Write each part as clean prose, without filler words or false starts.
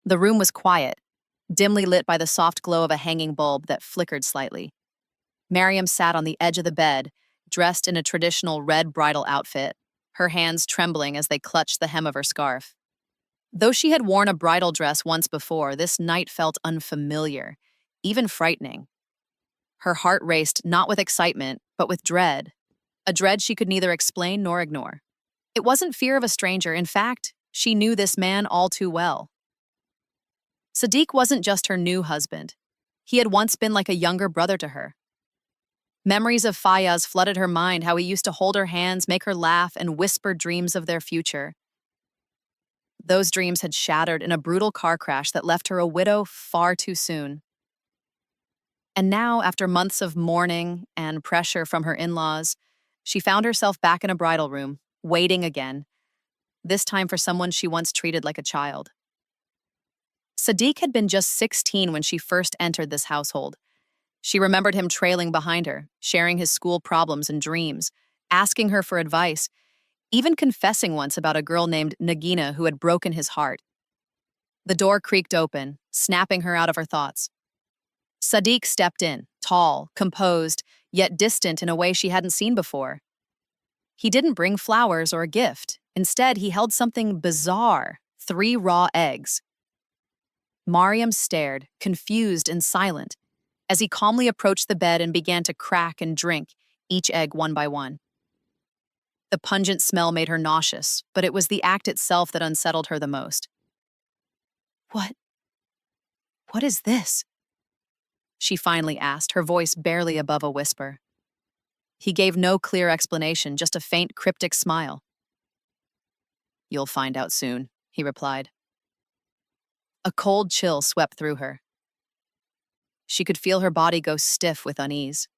The room was quiet, dimly lit by the soft glow of a hanging bulb that flickered slightly. Miriam sat on the edge of the bed, dressed in a traditional red bridal outfit, her hands trembling as they clutched the hem of her scarf. Though she had worn a bridal dress once before, this night felt unfamiliar, even frightening. Her heart raced not with excitement, but with dread, a dread she could neither explain nor ignore. It wasn't fear of a stranger. In fact, she knew this man all too well. Sadiq wasn't just her new husband. He had once been like a younger brother to her. Memories of Fayaz flooded her mind, how he used to hold her hands, make her laugh, and whisper dreams of their future. Those dreams had shattered in a brutal car crash that left her a widow far too soon. And now, after months of mourning and pressure from her in-laws, she found herself back in a bridal room, waiting again, this time for someone she once treated like a child. Sadiq had been just 16 when she first entered this household. She remembered him trailing behind her, sharing his school problems and dreams, asking her for advice, even confessing once about a girl named Nagina who had broken his heart. The door creaked open, snapping her out of her thoughts. Sadiq stepped in, tall, composed, yet distant in a way she hadn't seen before. He didn't bring flowers or a gift. Instead, he held something bizarre, 3 raw eggs. Mariam stared, confused and silent, as he calmly approached the bed and began to crack and drink, each egg one by one. The pungent smell made her nauseous, but it was the act itself that unsettled her the most. What is this?" she finally asked, her voice barely above a whisper. He gave no clear explanation, just a faint, cryptic smile. "You'll find out soon," he replied. A cold chill swept through her. She could feel her body go stiff with unease.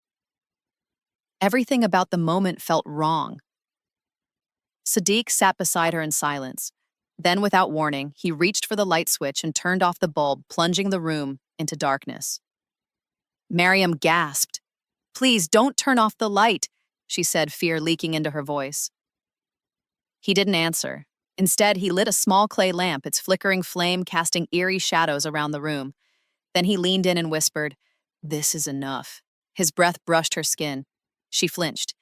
Everything about the moment felt wrong. Sadiq sat beside her in silence. Then, without warning, he reached for the light switch and turned off the bulb, plunging the room into darkness. Miriam gasped. "Please, don't turn off the light," she said, fear leaking into her voice. He didn't answer. Instead, he lit a small clay lamp, its flickering flame casting eerie shadows around the room. Then he leaned in and whispered, "This is enough." His breath brushed her skin. She flinched.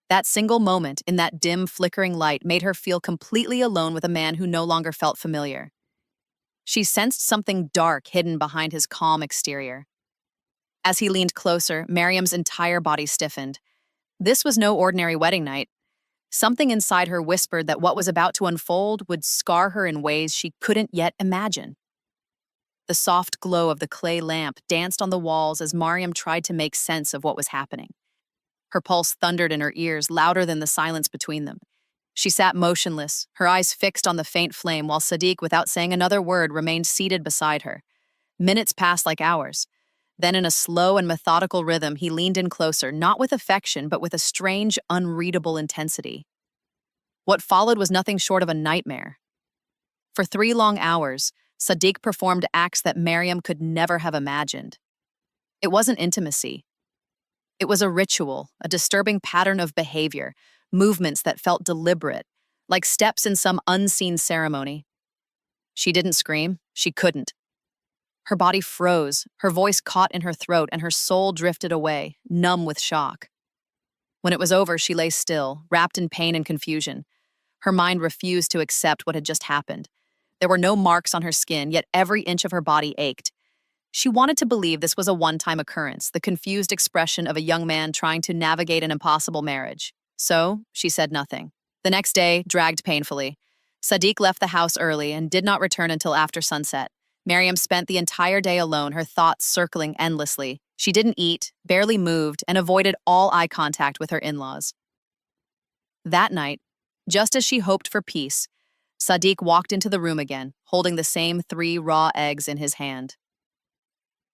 That single moment, in that dim, flickering light, made her feel completely alone with a man who no longer felt familiar. She sensed something dark hidden behind his calm exterior. As he leaned closer, Miriam's entire body stiffened. This was no ordinary wedding night. Something inside her whispered that what was about to unfold would scar her in ways she couldn't yet imagine. The soft glow of the clay lamp danced on the walls as Miriam tried to make sense of what was happening. Her pulse thundered in her ears, louder than the silence between them. She sat motionless, her eyes fixed on the faint flame, while Sadiq, without saying another word, remained seated beside her. Minutes passed like hours. Then, in a slow and methodical rhythm, he leaned in closer, not with affection, but with a strange, unreadable intensity. What followed was nothing short of a nightmare. For 3 long hours, Sadiq performed acts that Miriam could never have imagined. It wasn't intimacy. It was a ritual, a disturbing pattern of behavior, movements that felt deliberate, like steps in some unseen ceremony. She didn't scream. She couldn't. Her body froze, her voice caught in her throat, and her soul drifted away, numb with shock. When it was over, she lay still, wrapped in pain and confusion. Her mind refused to accept what had just happened. There were no marks on her skin, yet every inch of her body ached. She wanted to believe this was a one-time occurrence, the confused expression of a young man trying to navigate an impossible marriage. So, she said nothing. The next day dragged painfully. Sadiq left the house early and did not return until after sunset. Miriam spent the entire day alone, her thoughts circling endlessly. She didn't eat, barely moved, and avoided all eye contact with her in-laws. That night, just as she hoped for peace, Sadiq walked into the room again, holding the same 3 raw eggs in his hand.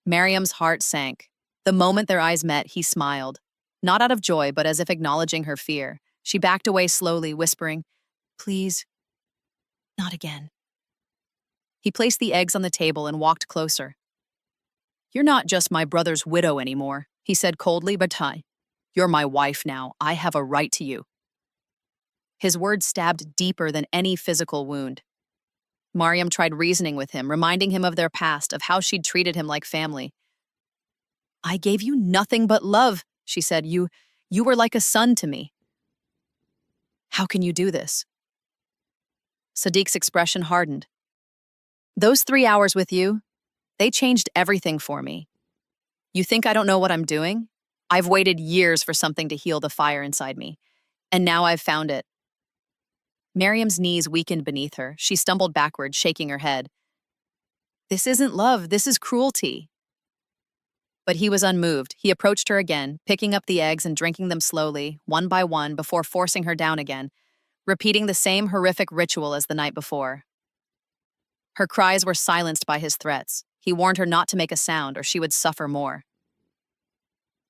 Miriam's heart sank. The moment their eyes met, he smiled. Not out of joy, but as if acknowledging her fear. She backed away slowly, whispering, "Please, not again." He placed the eggs on the table and walked closer. "You're not just my brother's widow anymore," he said coldly, "but you're my wife now. I have a right to you." His words stabbed deeper than any physical wound. Mariam tried reasoning with him, reminding him of their past, of how she'd treated him like family. "I gave you nothing but love," she said. You were like a son to me. How can you do this?" Sadiq's expression hardened. "Those 3 hours with you, they changed everything for me. You think I don't know what I'm doing? I've waited years for something to heal the fire inside me, and now I've found it." Miriam's knees weakened beneath her. She stumbled backward, shaking her head. "This isn't love, this is cruelty." But he was unmoved. He approached her again, picking up the eggs and drinking them slowly, one by one, before forcing her down again, repeating the same horrific ritual as the night before. Her cries were silenced by his threats. He warned her not to make a sound or she would suffer more.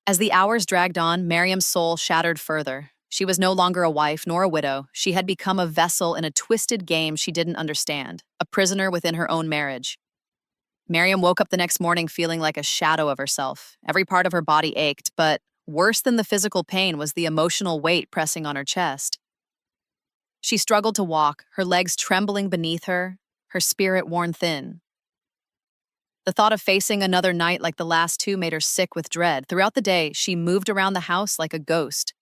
As the hours dragged on, Miriam's soul shattered further. She was no longer a wife nor a widow. She had become a vessel in a twisted game she didn't understand, a prisoner within her own marriage. Miriam woke up the next morning feeling like a shadow of herself. Every part of her body ached, but worse than the physical pain was the emotional weight pressing on her chest. She struggled to walk, her legs trembling beneath her, her spirit worn thin. The thought of facing another night like the last two made her sick with dread. Throughout the day, she moved around the house like a ghost.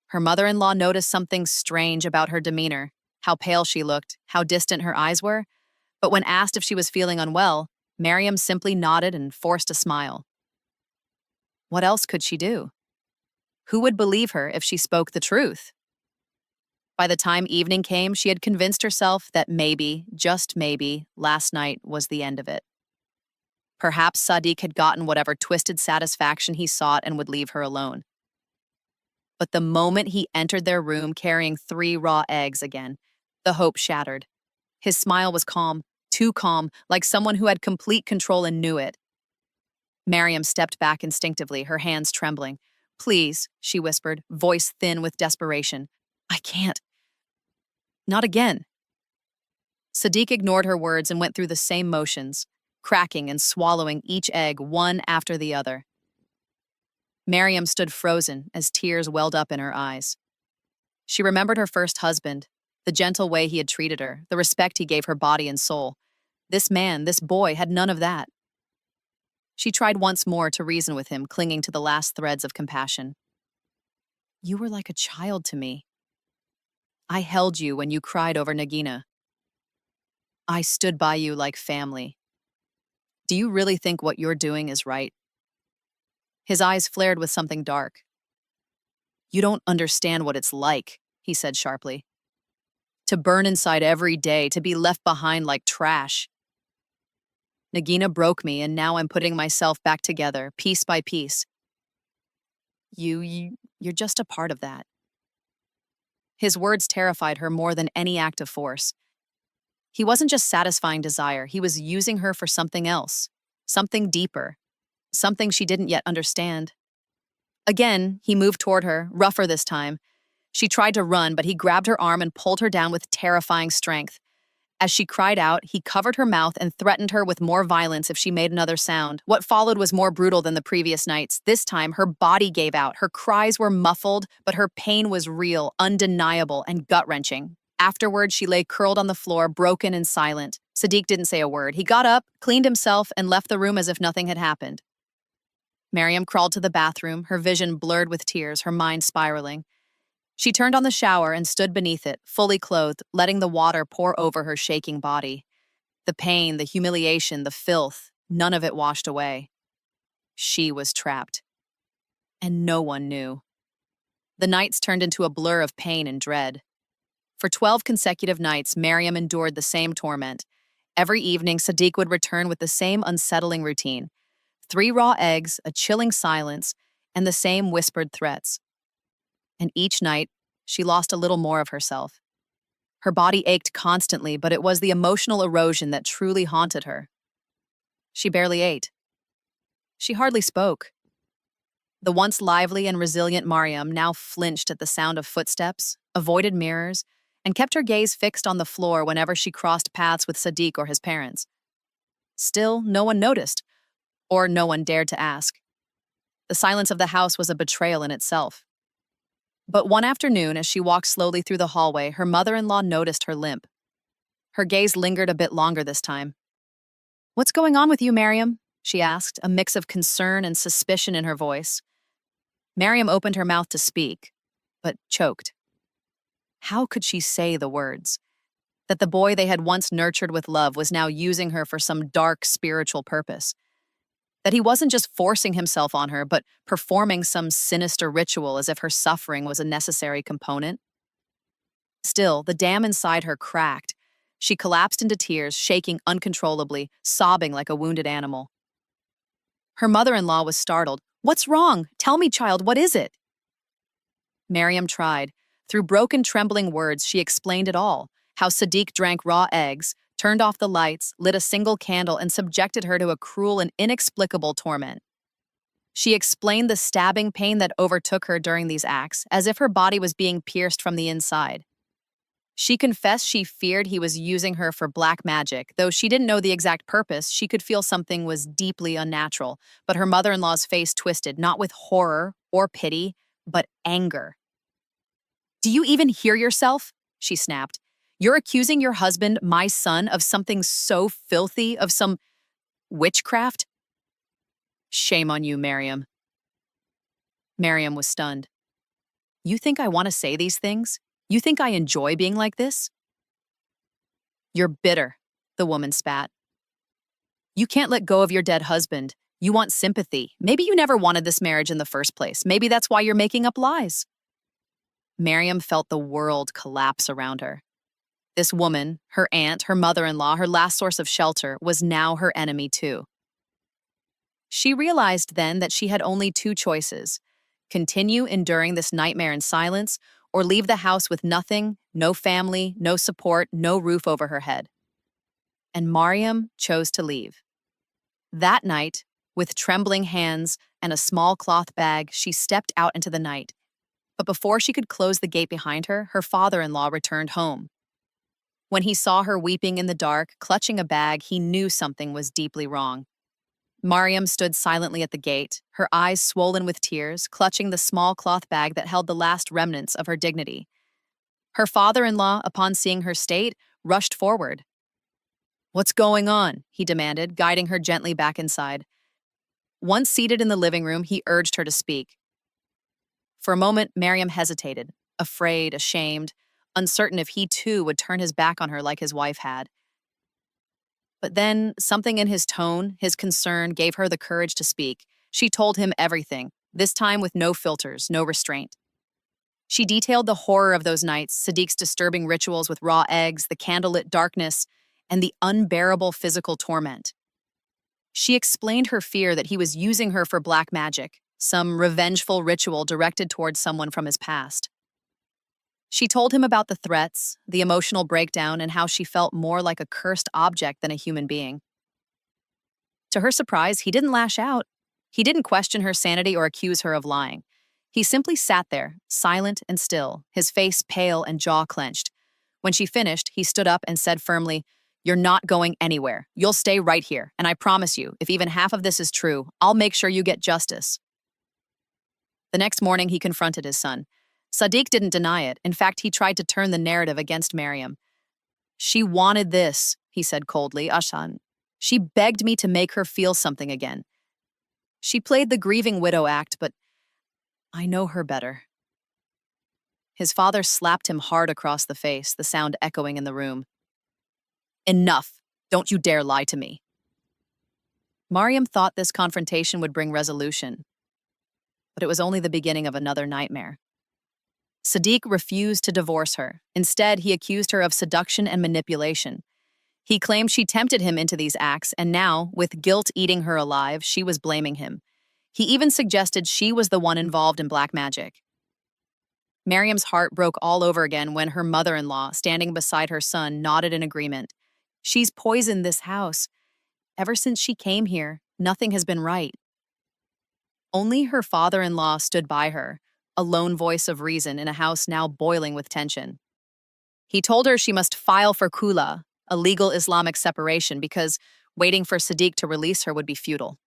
Her mother-in-law noticed something strange about her demeanor, how pale she looked, how distant her eyes were. But when asked if she was feeling unwell, Miriam simply nodded and forced a smile. What else could she do? Who would believe her if she spoke the truth? By the time evening came, she had convinced herself that maybe, just maybe, last night was the end of it. Perhaps Sadiq had gotten whatever twisted satisfaction he sought and would leave her alone. But the moment he entered their room carrying 3 raw eggs again, the hope shattered. His smile was calm, too calm, like someone who had complete control and knew it. Miriam stepped back instinctively, her hands trembling. "Please," she whispered, voice thin with desperation. "I can't. Not again." Sadiq ignored her words and went through the same motions, cracking and swallowing each egg one after the other. Miriam stood frozen as tears welled up in her eyes. She remembered her first husband, the gentle way he had treated her, the respect he gave her body and soul. This man, this boy, had none of that. She tried once more to reason with him, clinging to the last threads of compassion. "You were like a child to me. I held you when you cried over Nagina. I stood by you like family. Do you really think what you're doing is right?" His eyes flared with something dark. "You don't understand what it's like," he said sharply. "To burn inside every day, to be left behind like trash. Nagina broke me, and now I'm putting myself back together, piece by piece. You're just a part of that." His words terrified her more than any act of force. He wasn't just satisfying desire, he was using her for something else, something deeper, something she didn't yet understand. Again, he moved toward her, rougher this time. She tried to run, but he grabbed her arm and pulled her down with terrifying strength. As she cried out, he covered her mouth and threatened her with more violence if she made another sound. What followed was more brutal than the previous nights. This time, her body gave out. Her cries were muffled, but her pain was real, undeniable, and gut-wrenching. Afterward, she lay curled on the floor, broken and silent. Sadiq didn't say a word. He got up, cleaned himself, and left the room as if nothing had happened. Miriam crawled to the bathroom, her vision blurred with tears, her mind spiraling. She turned on the shower and stood beneath it, fully clothed, letting the water pour over her shaking body. The pain, the humiliation, the filth, none of it washed away. She was trapped. And no one knew. The nights turned into a blur of pain and dread. For 12 consecutive nights, Miriam endured the same torment. Every evening, Sadiq would return with the same unsettling routine. 3 raw eggs, a chilling silence, and the same whispered threats. And each night, she lost a little more of herself. Her body ached constantly, but it was the emotional erosion that truly haunted her. She barely ate. She hardly spoke. The once lively and resilient Mariam now flinched at the sound of footsteps, avoided mirrors, and kept her gaze fixed on the floor whenever she crossed paths with Sadiq or his parents. Still, no one noticed, or no one dared to ask. The silence of the house was a betrayal in itself. But one afternoon, as she walked slowly through the hallway, her mother-in-law noticed her limp. Her gaze lingered a bit longer this time. "What's going on with you, Miriam?" she asked, a mix of concern and suspicion in her voice. Miriam opened her mouth to speak, but choked. How could she say the words? That the boy they had once nurtured with love was now using her for some dark spiritual purpose. That he wasn't just forcing himself on her, but performing some sinister ritual as if her suffering was a necessary component. Still, the dam inside her cracked. She collapsed into tears, shaking uncontrollably, sobbing like a wounded animal. Her mother-in-law was startled. "What's wrong? Tell me, child, what is it?" Miriam tried. Through broken, trembling words, she explained it all. How Sadiq drank raw eggs, turned off the lights, lit a single candle, and subjected her to a cruel and inexplicable torment. She explained the stabbing pain that overtook her during these acts, as if her body was being pierced from the inside. She confessed she feared he was using her for black magic. Though she didn't know the exact purpose, she could feel something was deeply unnatural. But her mother-in-law's face twisted, not with horror or pity, but anger. "Do you even hear yourself?" she snapped. "You're accusing your husband, my son, of something so filthy, of some witchcraft? Shame on you, Miriam." Miriam was stunned. "You think I want to say these things? You think I enjoy being like this?" "You're bitter," the woman spat. "You can't let go of your dead husband. You want sympathy. Maybe you never wanted this marriage in the first place. Maybe that's why you're making up lies." Miriam felt the world collapse around her. This woman, her aunt, her mother-in-law, her last source of shelter, was now her enemy too. She realized then that she had only two choices: continue enduring this nightmare in silence, or leave the house with nothing, no family, no support, no roof over her head. And Miriam chose to leave. That night, with trembling hands and a small cloth bag, she stepped out into the night. But before she could close the gate behind her, her father-in-law returned home. When he saw her weeping in the dark, clutching a bag, he knew something was deeply wrong. Miriam stood silently at the gate, her eyes swollen with tears, clutching the small cloth bag that held the last remnants of her dignity. Her father-in-law, upon seeing her state, rushed forward. "What's going on?" he demanded, guiding her gently back inside. Once seated in the living room, he urged her to speak. For a moment, Miriam hesitated, afraid, ashamed, uncertain if he too would turn his back on her like his wife had. But then, something in his tone, his concern, gave her the courage to speak. She told him everything, this time with no filters, no restraint. She detailed the horror of those nights, Sadiq's disturbing rituals with raw eggs, the candlelit darkness, and the unbearable physical torment. She explained her fear that he was using her for black magic, some revengeful ritual directed towards someone from his past. She told him about the threats, the emotional breakdown, and how she felt more like a cursed object than a human being. To her surprise, he didn't lash out. He didn't question her sanity or accuse her of lying. He simply sat there, silent and still, his face pale and jaw clenched. When she finished, he stood up and said firmly, "You're not going anywhere. You'll stay right here, and I promise you, if even half of this is true, I'll make sure you get justice." The next morning, he confronted his son. Sadiq didn't deny it. In fact, he tried to turn the narrative against Miriam. "She wanted this," he said coldly, "Ashan. She begged me to make her feel something again. She played the grieving widow act, but I know her better." His father slapped him hard across the face, the sound echoing in the room. "Enough! Don't you dare lie to me." Miriam thought this confrontation would bring resolution, but it was only the beginning of another nightmare. Sadiq refused to divorce her. Instead, he accused her of seduction and manipulation. He claimed she tempted him into these acts, and now, with guilt eating her alive, she was blaming him. He even suggested she was the one involved in black magic. Miriam's heart broke all over again when her mother-in-law, standing beside her son, nodded in agreement. "She's poisoned this house. Ever since she came here, nothing has been right." Only her father-in-law stood by her, a lone voice of reason in a house now boiling with tension. He told her she must file for khula, a legal Islamic separation, because waiting for Sadiq to release her would be futile.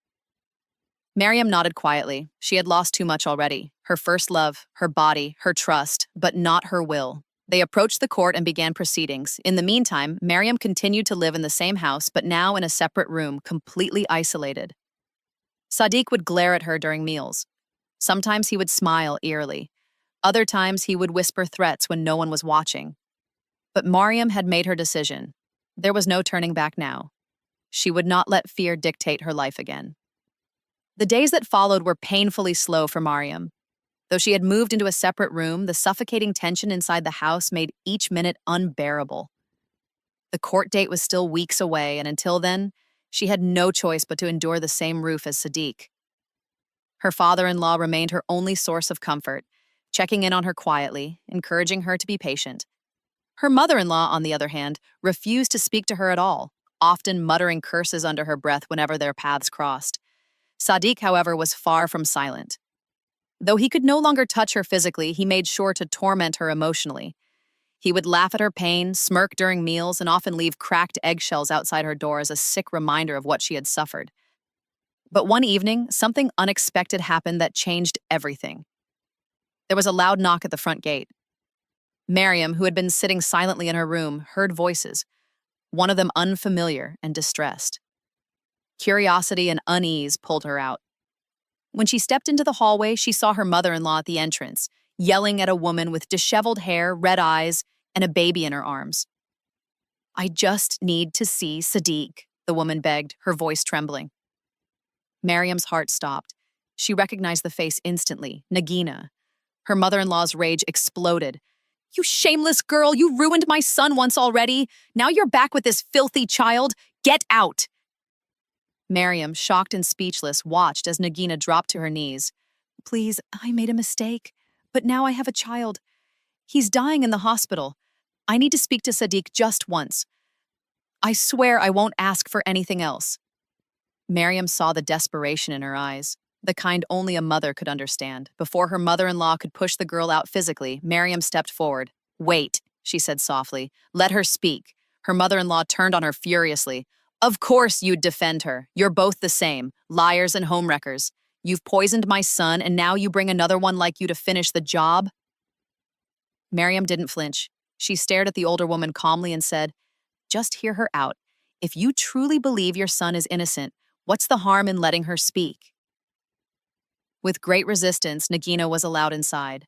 Miriam nodded quietly. She had lost too much already. Her first love, her body, her trust, but not her will. They approached the court and began proceedings. In the meantime, Mariam continued to live in the same house, but now in a separate room, completely isolated. Sadiq would glare at her during meals. Sometimes he would smile eerily. Other times he would whisper threats when no one was watching. But Mariam had made her decision. There was no turning back now. She would not let fear dictate her life again. The days that followed were painfully slow for Mariam. Though she had moved into a separate room, the suffocating tension inside the house made each minute unbearable. The court date was still weeks away, and until then, she had no choice but to endure the same roof as Sadiq. Her father-in-law remained her only source of comfort, checking in on her quietly, encouraging her to be patient. Her mother-in-law, on the other hand, refused to speak to her at all, often muttering curses under her breath whenever their paths crossed. Sadiq, however, was far from silent. Though he could no longer touch her physically, he made sure to torment her emotionally. He would laugh at her pain, smirk during meals, and often leave cracked eggshells outside her door as a sick reminder of what she had suffered. But one evening, something unexpected happened that changed everything. There was a loud knock at the front gate. Mariam, who had been sitting silently in her room, heard voices, one of them unfamiliar and distressed. Curiosity and unease pulled her out. When she stepped into the hallway, she saw her mother-in-law at the entrance, yelling at a woman with disheveled hair, red eyes, and a baby in her arms. "I just need to see Sadiq," the woman begged, her voice trembling. Mariam's heart stopped. She recognized the face instantly, Nagina. Her mother-in-law's rage exploded. "You shameless girl, you ruined my son once already. Now you're back with this filthy child. Get out!" Mariam, shocked and speechless, watched as Nagina dropped to her knees. "Please, I made a mistake, but now I have a child. He's dying in the hospital. I need to speak to Sadiq just once. I swear I won't ask for anything else." Mariam saw the desperation in her eyes, the kind only a mother could understand. Before her mother-in-law could push the girl out physically, Mariam stepped forward. "Wait," she said softly. "Let her speak." Her mother-in-law turned on her furiously. "Of course you'd defend her. You're both the same, liars and homewreckers. You've poisoned my son, and now you bring another one like you to finish the job?" Mariam didn't flinch. She stared at the older woman calmly and said, "Just hear her out. If you truly believe your son is innocent, what's the harm in letting her speak?" With great resistance, Nagina was allowed inside.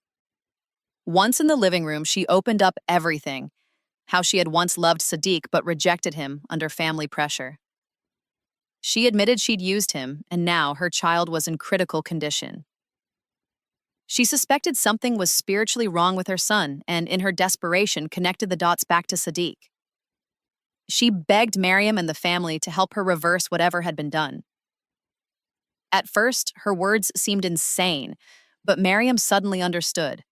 Once in the living room, she opened up everything, how she had once loved Sadiq but rejected him under family pressure. She admitted she'd used him, and now her child was in critical condition. She suspected something was spiritually wrong with her son, and in her desperation connected the dots back to Sadiq. She begged Mariam and the family to help her reverse whatever had been done. At first, her words seemed insane, but Mariam suddenly understood.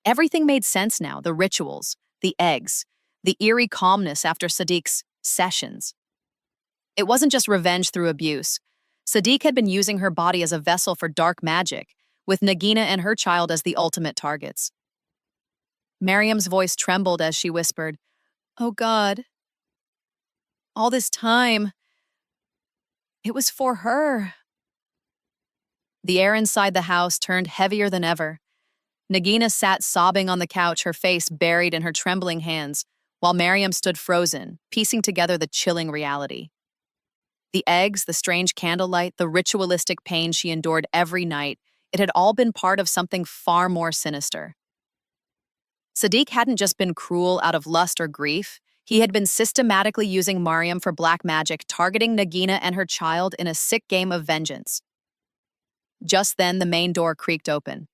Everything made sense now, the rituals, the eggs, the eerie calmness after Sadiq's sessions. It wasn't just revenge through abuse. Sadiq had been using her body as a vessel for dark magic, with Nagina and her child as the ultimate targets. Mariam's voice trembled as she whispered, "Oh God, all this time, it was for her." The air inside the house turned heavier than ever. Nagina sat sobbing on the couch, her face buried in her trembling hands, while Mariam stood frozen, piecing together the chilling reality. The eggs, the strange candlelight, the ritualistic pain she endured every night, it had all been part of something far more sinister. Sadiq hadn't just been cruel out of lust or grief. He had been systematically using Mariam for black magic, targeting Nagina and her child in a sick game of vengeance. Just then, the main door creaked open.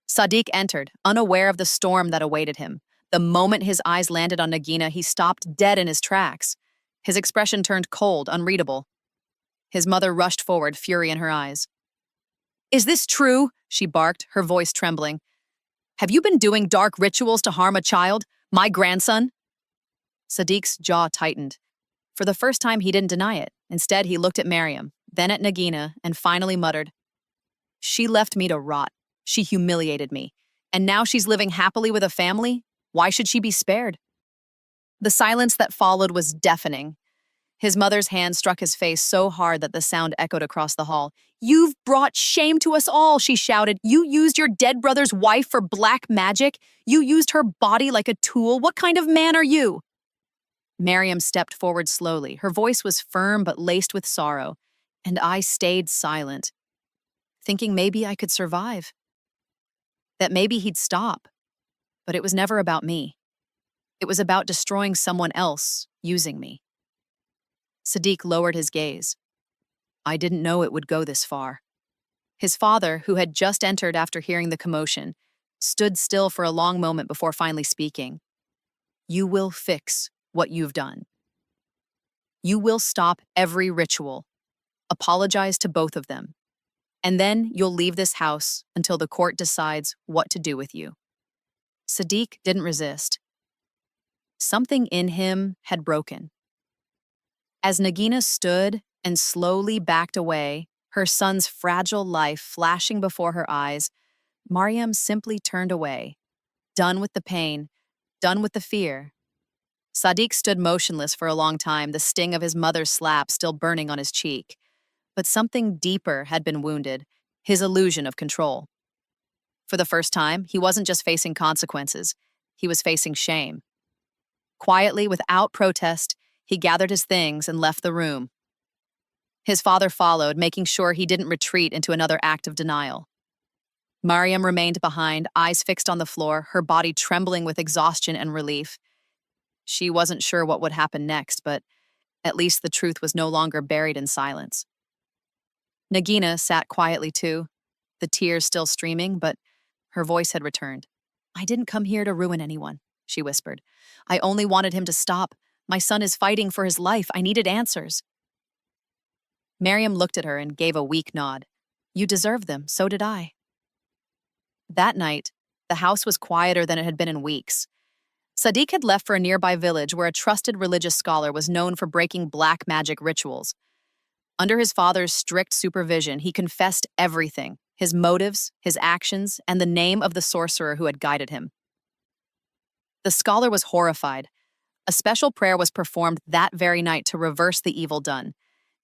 Sadiq entered, unaware of the storm that awaited him. The moment his eyes landed on Nagina, he stopped dead in his tracks. His expression turned cold, unreadable. His mother rushed forward, fury in her eyes. "Is this true?" she barked, her voice trembling. "Have you been doing dark rituals to harm a child, my grandson?" Sadiq's jaw tightened. For the first time, he didn't deny it. Instead, he looked at Mariam, then at Nagina, and finally muttered, "She left me to rot. She humiliated me. And now she's living happily with a family? Why should she be spared?" The silence that followed was deafening. His mother's hand struck his face so hard that the sound echoed across the hall. "You've brought shame to us all," she shouted. "You used your dead brother's wife for black magic. You used her body like a tool. What kind of man are you?" Miriam stepped forward slowly. Her voice was firm but laced with sorrow, and I stayed silent, thinking maybe I could survive, that maybe he'd stop. But it was never about me. It was about destroying someone else using me. Sadiq lowered his gaze. I didn't know it would go this far. His father, who had just entered after hearing the commotion, stood still for a long moment before finally speaking. You will fix what you've done. You will stop every ritual. Apologize to both of them. And then you'll leave this house until the court decides what to do with you. Sadiq didn't resist. Something in him had broken. As Nagina stood and slowly backed away, her son's fragile life flashing before her eyes, Mariam simply turned away, done with the pain, done with the fear. Sadiq stood motionless for a long time, the sting of his mother's slap still burning on his cheek. But something deeper had been wounded, his illusion of control. For the first time, he wasn't just facing consequences, he was facing shame. Quietly, without protest, he gathered his things and left the room. His father followed, making sure he didn't retreat into another act of denial. Mariam remained behind, eyes fixed on the floor, her body trembling with exhaustion and relief. She wasn't sure what would happen next, but at least the truth was no longer buried in silence. Nagina sat quietly too, the tears still streaming, but her voice had returned. I didn't come here to ruin anyone, she whispered. I only wanted him to stop. My son is fighting for his life. I needed answers. Mariam looked at her and gave a weak nod. You deserve them, so did I. That night, the house was quieter than it had been in weeks. Sadiq had left for a nearby village where a trusted religious scholar was known for breaking black magic rituals. Under his father's strict supervision, he confessed everything, his motives, his actions, and the name of the sorcerer who had guided him. The scholar was horrified. A special prayer was performed that very night to reverse the evil done,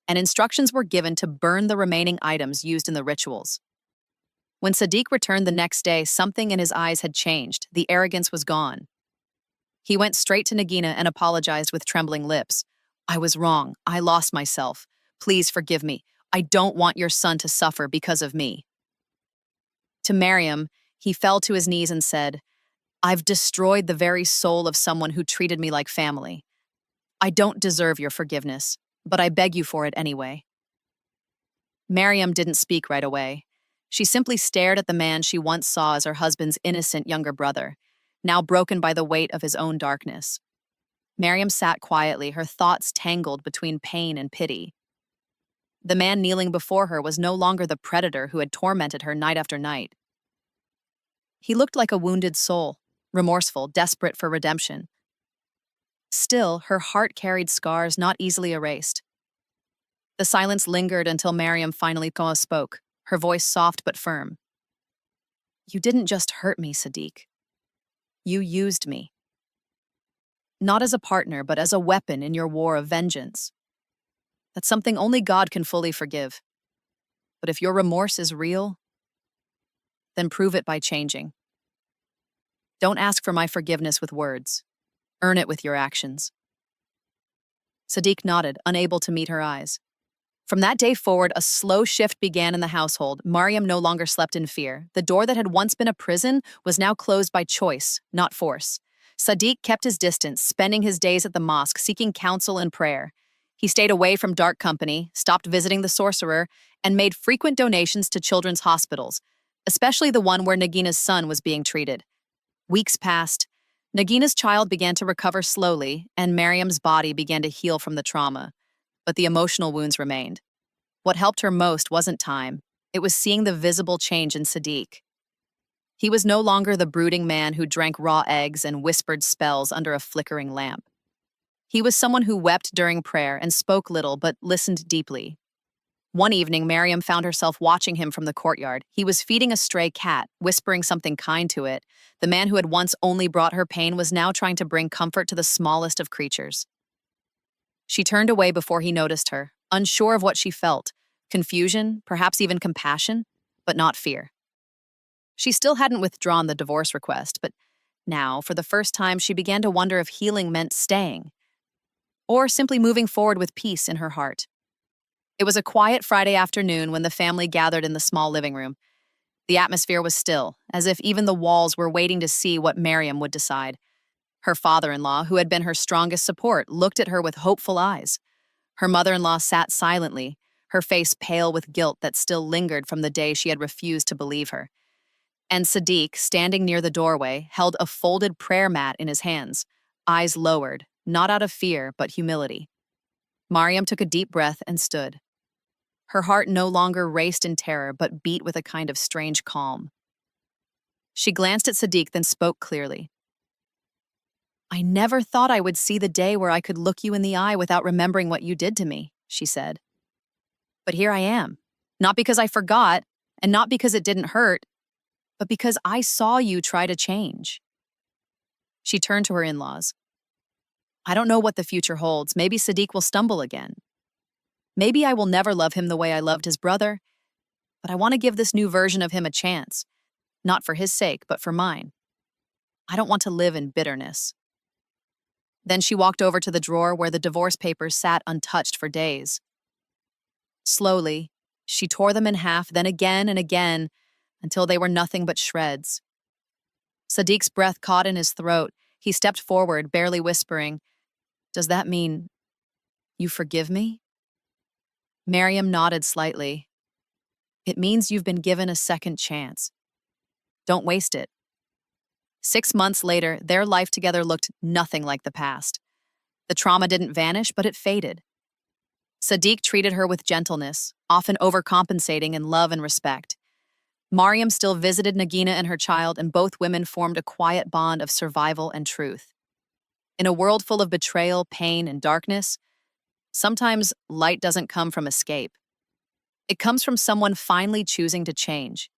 and instructions were given to burn the remaining items used in the rituals. When Sadiq returned the next day, something in his eyes had changed. The arrogance was gone. He went straight to Nagina and apologized with trembling lips. I was wrong. I lost myself. Please forgive me. I don't want your son to suffer because of me. To Mariam, he fell to his knees and said, I've destroyed the very soul of someone who treated me like family. I don't deserve your forgiveness, but I beg you for it anyway. Mariam didn't speak right away. She simply stared at the man she once saw as her husband's innocent younger brother, now broken by the weight of his own darkness. Mariam sat quietly, her thoughts tangled between pain and pity. The man kneeling before her was no longer the predator who had tormented her night after night. He looked like a wounded soul, remorseful, desperate for redemption. Still, her heart carried scars not easily erased. The silence lingered until Mariam finally spoke, her voice soft but firm. You didn't just hurt me, Sadiq. You used me. Not as a partner, but as a weapon in your war of vengeance. That's something only God can fully forgive. But if your remorse is real, then prove it by changing. Don't ask for my forgiveness with words. Earn it with your actions. Sadiq nodded, unable to meet her eyes. From that day forward, a slow shift began in the household. Mariam no longer slept in fear. The door that had once been a prison was now closed by choice, not force. Sadiq kept his distance, spending his days at the mosque, seeking counsel and prayer. He stayed away from dark company, stopped visiting the sorcerer, and made frequent donations to children's hospitals, especially the one where Nagina's son was being treated. Weeks passed. Nagina's child began to recover slowly, and Mariam's body began to heal from the trauma. But the emotional wounds remained. What helped her most wasn't time. It was seeing the visible change in Sadiq. He was no longer the brooding man who drank raw eggs and whispered spells under a flickering lamp. He was someone who wept during prayer and spoke little but listened deeply. One evening, Mariam found herself watching him from the courtyard. He was feeding a stray cat, whispering something kind to it. The man who had once only brought her pain was now trying to bring comfort to the smallest of creatures. She turned away before he noticed her, unsure of what she felt, confusion, perhaps even compassion, but not fear. She still hadn't withdrawn the divorce request, but now, for the first time, she began to wonder if healing meant staying, or simply moving forward with peace in her heart. It was a quiet Friday afternoon when the family gathered in the small living room. The atmosphere was still, as if even the walls were waiting to see what Miriam would decide. Her father-in-law, who had been her strongest support, looked at her with hopeful eyes. Her mother-in-law sat silently, her face pale with guilt that still lingered from the day she had refused to believe her. And Sadiq, standing near the doorway, held a folded prayer mat in his hands, eyes lowered, not out of fear, but humility. Mariam took a deep breath and stood. Her heart no longer raced in terror, but beat with a kind of strange calm. She glanced at Sadiq, then spoke clearly. "I never thought I would see the day where I could look you in the eye without remembering what you did to me," she said. "But here I am, not because I forgot, and not because it didn't hurt, but because I saw you try to change." She turned to her in-laws. "I don't know what the future holds. Maybe Sadiq will stumble again. Maybe I will never love him the way I loved his brother, but I want to give this new version of him a chance, not for his sake, but for mine. I don't want to live in bitterness." Then she walked over to the drawer where the divorce papers sat untouched for days. Slowly, she tore them in half, then again and again, until they were nothing but shreds. Sadiq's breath caught in his throat. He stepped forward, barely whispering, "Does that mean you forgive me?" Miriam nodded slightly. "It means you've been given a second chance. Don't waste it." 6 months later, their life together looked nothing like the past. The trauma didn't vanish, but it faded. Sadiq treated her with gentleness, often overcompensating in love and respect. Mariam still visited Nagina and her child, and both women formed a quiet bond of survival and truth. In a world full of betrayal, pain, and darkness, sometimes light doesn't come from escape. It comes from someone finally choosing to change.